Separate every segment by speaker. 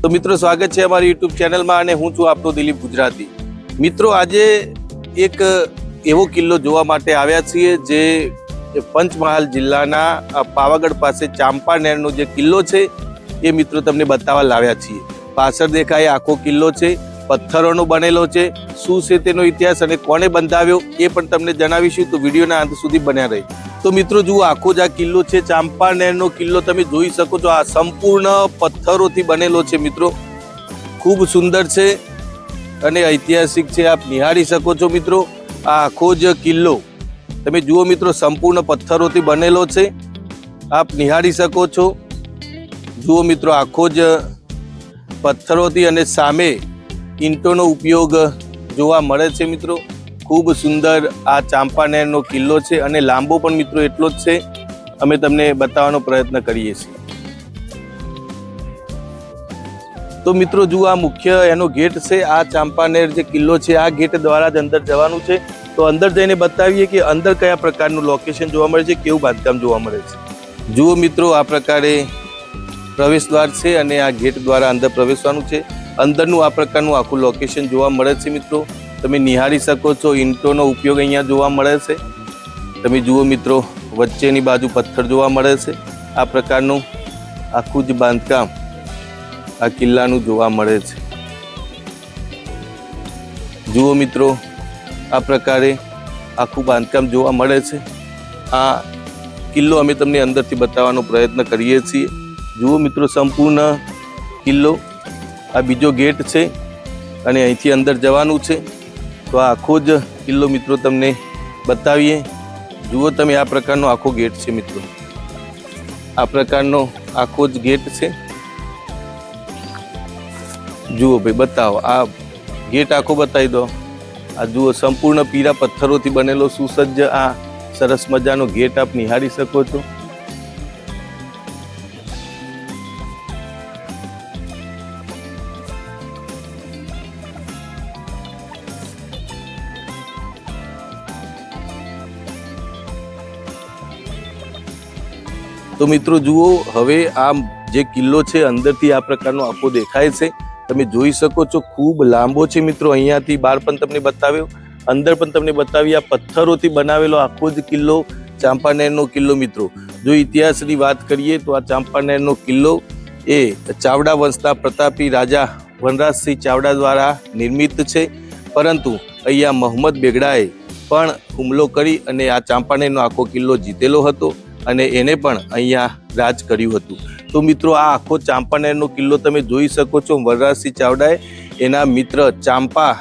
Speaker 1: तो मित्रों स्वागत है हमारी यूट्यूब चैनल में અને હું છું આપનો દિલીપ ગુજરાતી। મિત્રો આજે એક એવો કિલ્લો જોવા માટે આવ્યા છીએ જે પંચમહાલ જિલ્લાના પાવાગઢ પાસે ચાંપાનેરનો જે કિલ્લો છે એ મિત્રો તમને બતાવવા લાવ્યા છીએ। પાછળ દેખાય આખો કિલ્લો છે, પથ્થરોનો બનેલો છે। શું છે તેનો ઇતિહાસ અને કોણે બંધાવ્યો એ પણ તમને જણાવીશું, તો વિડીયોના અંત સુધી બન્યા રહી। તો મિત્રો જુઓ, આખો જ આ કિલ્લો છે ચાંપાનેરનો કિલ્લો, તમે જોઈ શકો છો। આ સંપૂર્ણ પથ્થરોથી બનેલો છે મિત્રો, ખૂબ સુંદર છે અને ઐતિહાસિક છે, આપ નિહાળી શકો છો મિત્રો। આ આખો જ કિલ્લો તમે જુઓ મિત્રો, સંપૂર્ણ પથ્થરોથી બનેલો છે, આપ નિહાળી શકો છો। જુઓ મિત્રો, આખો જ પથ્થરોથી અને સામે ઈંટોનો ઉપયોગ જોવા મળે છે મિત્રો। ખૂબ સુંદર આ ચાંપાનેરનો કિલ્લો છે અને લાંબો પણ મિત્રો એટલો જ છે, અમે તમને બતાવવાનો પ્રયત્ન કરીએ છીએ। તો મિત્રો જુઓ, આ મુખ્ય એનો ગેટ છે, આ ચાંપાનેર જે કિલ્લો છે આ ગેટ દ્વારા જ અંદર જવાનું છે। તો અંદર જઈને બતાવીએ કે અંદર કયા પ્રકારનું લોકેશન જોવા મળે છે, કેવું બાંધકામ જોવા મળે છે। જુઓ મિત્રો, આ પ્રકારે પ્રવેશ દ્વાર છે અને આ ગેટ દ્વારા અંદર પ્રવેશવાનું છે। અંદરનું આ પ્રકારનું આખું લોકેશન જોવા મળે છે મિત્રો, તમે નિહાળી શકો છો। ઈંટોનો ઉપયોગ અહીંયા જોવા મળે છે, તમે જુઓ મિત્રો, વચ્ચેની બાજુ પથ્થર જોવા મળે છે। આ પ્રકારનું આખું જ બાંધકામ આ કિલ્લાનું જોવા મળે છે। જુઓ મિત્રો, આ પ્રકારે આખું બાંધકામ જોવા મળે છે। આ કિલ્લો અમે તમને અંદરથી બતાવવાનો પ્રયત્ન કરીએ છીએ। જુઓ મિત્રો, સંપૂર્ણ કિલ્લો, આ બીજો ગેટ છે અને અહીંથી અંદર જવાનું છે। તો આ આખો જ કિલ્લો મિત્રો તમને બતાવીએ। જુઓ તમે, આ પ્રકારનો આખો ગેટ છે મિત્રો, આ પ્રકારનો આખો જ ગેટ છે। જુઓ ભાઈ, બતાવો, આ ગેટ આખો બતાવી દો। આ જુઓ, સંપૂર્ણ પીળા પથ્થરોથી બનેલો સુસજ્જ આ સરસ મજાનો ગેટ આપ નિહાળી શકો છો। તો મિત્રો જુઓ, હવે આ જે કિલ્લો છે અંદરથી આ પ્રકારનો આખો દેખાય છે, તમે જોઈ શકો છો। ખૂબ લાંબો છે મિત્રો, અહીંયાથી બહાર પણ તમને બતાવ્યો, અંદર પણ તમને બતાવી। આ પથ્થરોથી બનાવેલો આખો જ કિલ્લો ચાંપાનેરનો કિલ્લો મિત્રો। જો ઇતિહાસની વાત કરીએ તો આ ચાંપાનેરનો કિલ્લો એ ચાવડા વંશના પ્રતાપી રાજા વનરાજસિંહ ચાવડા દ્વારા નિર્મિત છે, પરંતુ અહીંયા મોહમ્મદ બેગડાએ પણ હુમલો કરી અને આ ચાંપાનેરનો આખો કિલ્લો જીતેલો હતો અને એને પણ અહીંયા રાજ કર્યું હતું। તો મિત્રો, આ આખો ચાંપાનેરનો કિલ્લો તમે જોઈ શકો છો। વનરાજસિંહ ચાવડાએ એના મિત્ર ચાંપા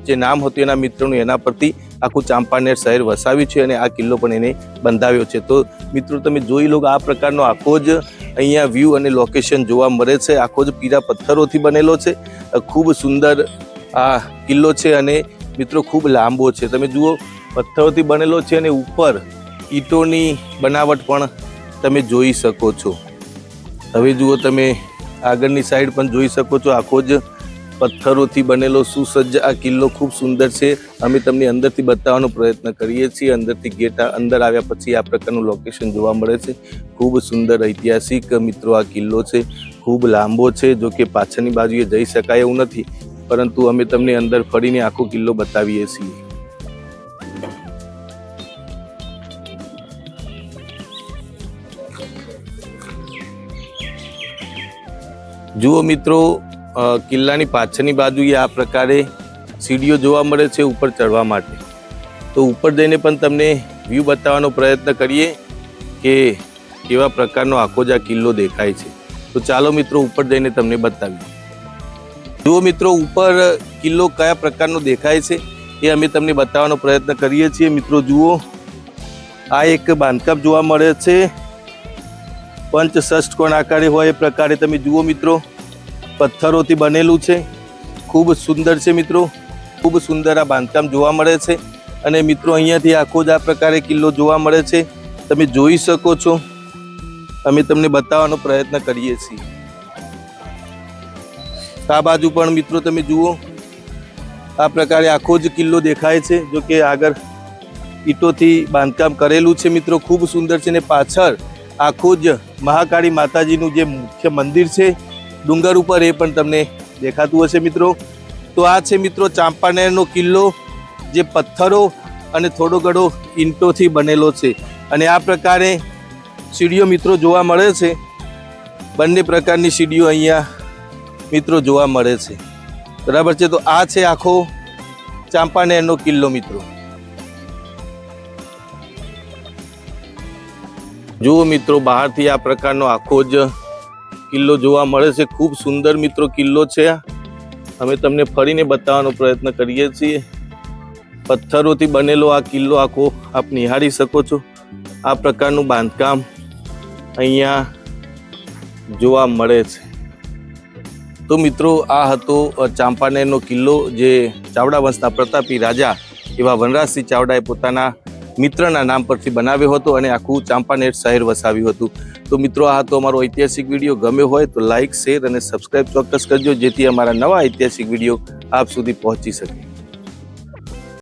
Speaker 1: જે નામ હતું એના મિત્રનું એના પરથી આખું ચાંપાનેર શહેર વસાવ્યું છે અને આ કિલ્લો પણ એને બંધાવ્યો છે। તો મિત્રો તમે જોઈ લો, આ પ્રકારનો આખો જ અહીંયા વ્યૂ અને લોકેશન જોવા મળે છે। આખો જ પીળા પથ્થરોથી બનેલો છે, ખૂબ સુંદર આ કિલ્લો છે અને મિત્રો ખૂબ લાંબો છે। તમે જુઓ, પથ્થરોથી બનેલો છે અને ઉપર ઈંટોની બનાવટ પણ તમે જોઈ શકો છો। હવે જુઓ, તમે આગળની સાઈડ પણ જોઈ શકો છો, આખો જ પથ્થરોથી બનેલો સુસજ્જ આ કિલ્લો ખૂબ સુંદર છે। અમે તમને અંદરથી બતાવવાનો પ્રયત્ન કરીએ છીએ। અંદરથી ગેટ અંદર આવ્યા પછી આ પ્રકારનું લોકેશન જોવા મળે છે। ખૂબ સુંદર ઐતિહાસિક મિત્રો આ કિલ્લો છે, ખૂબ લાંબો છે, જો કે પાછળની બાજુએ જઈ શકાય એવું નથી, પરંતુ અમે તમને અંદર ફરીને આખો કિલ્લો બતાવીએ છીએ। જુઓ મિત્રો, કિલ્લાની પાછળની બાજુએ આ પ્રકારે સીડીઓ જોવા મળે છે ઉપર ચડવા માટે। તો ઉપર જઈને પણ તમને વ્યૂ બતાવવાનો પ્રયત્ન કરીએ કે કેવા પ્રકારનો આખો જ આ કિલ્લો દેખાય છે। તો ચાલો મિત્રો, ઉપર જઈને તમને બતાવીએ। જુઓ મિત્રો, ઉપર કિલ્લો કયા પ્રકારનો દેખાય છે એ અમે તમને બતાવવાનો પ્રયત્ન કરીએ છીએ। મિત્રો જુઓ, આ એક બાંધકામ જોવા મળે છે, પંચ ષષ્ઠકોણ આકારે હોય એ પ્રકારે। તમે જુઓ મિત્રો, પથ્થરોથી બનેલું છે, ખૂબ સુંદર છે મિત્રો, ખૂબ સુંદર આ બાંધકામ જોવા મળે છે અને મિત્રો અહીંયાથી આખો જ આ પ્રકારે કિલ્લો જોવા મળે છે, તમે જોઈ શકો છો। અમે તમને બતાવવાનો પ્રયત્ન કરીએ છીએ। આ બાજુ પણ મિત્રો તમે જુઓ, આ પ્રકારે આખો જ કિલ્લો દેખાય છે, જો કે આગળ ઈંટોથી બાંધકામ કરેલું છે મિત્રો, ખૂબ સુંદર છે। ને પાછળ આખું જ મહાકાળી માતાજીનું જે મુખ્ય મંદિર છે ડુંગર ઉપર, એ પણ તમને દેખાતું હશે મિત્રો. તો આ છે મિત્રો ચાંપાનેરનો કિલ્લો, જે પથ્થરો અને થોડો ઘણો ઈંટોથી બનેલો છે. અને આ પ્રકારે સીડીઓ મિત્રો જોવા મળે છે. બંને પ્રકારની સીડીઓ અહીંયા મિત્રો જોવા મળે છે. બરાબર છે. તો આ છે આખો ચાંપાનેરનો કિલ્લો મિત્રો. જુઓ મિત્રો, બહારથી આ પ્રકારનો આખો જ કિલ્લો જોવા મળે છે. ખૂબ સુંદર મિત્રો કિલ્લો છે. અમે તમને ફરીને બતાવવાનો પ્રયત્ન કરીએ છીએ. પથ્થરોથી બનેલો આ કિલ્લો આખો આપ નિહાળી શકો છો. આ પ્રકારનું બાંધકામ અહીંયા જોવા મળે છે. તો મિત્રો, આ હતો ચાંપાનેરનો કિલ્લો, જે ચાવડા વંશના પ્રતાપી રાજા એવા વનરાજસિંહ ચાવડાએ પોતાના મિત્રના નામ પરથી બનાવ્યો હતો અને આખું ચાંપાનેર શહેર વસાવ્યું હતું. તો મિત્રો, આ હતો અમારો ઐતિહાસિક વિડીયો. ગમ્યો હોય તો લાઇક, શેર અને સબસ્ક્રાઇબ ચોક્કસ કરજો, જેથી અમારા નવા ઐતિહાસિક વિડીયો આપ સુધી પહોંચી શકે.